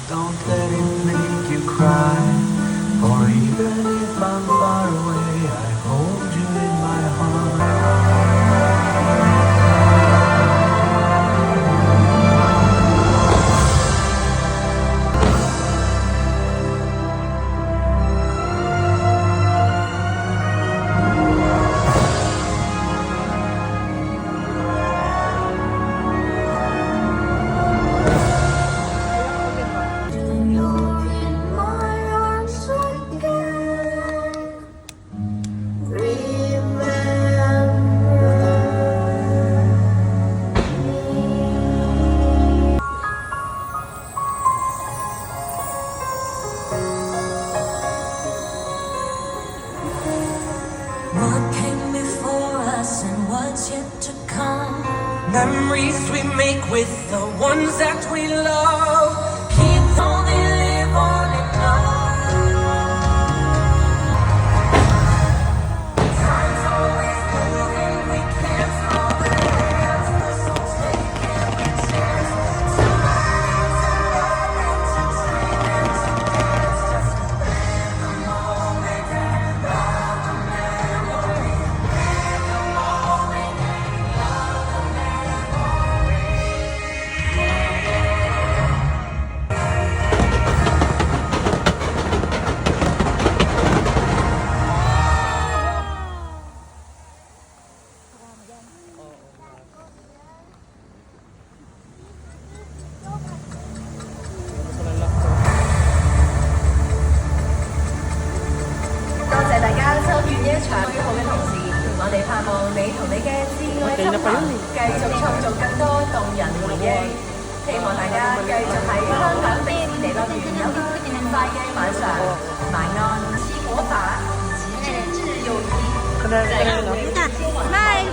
Don't let it make you cry. For even if I'm far away, I hold you in my heart. You're in my arms again. What came before us and what's yet to come? Memories we make with the ones that we love. Keep on, they live on in love. Time's always moving, we can't stop the dance. So take every chance to rise and love and to dream and to dance. Just live the moment and love the memory. Live the moment and love the memory. Bye。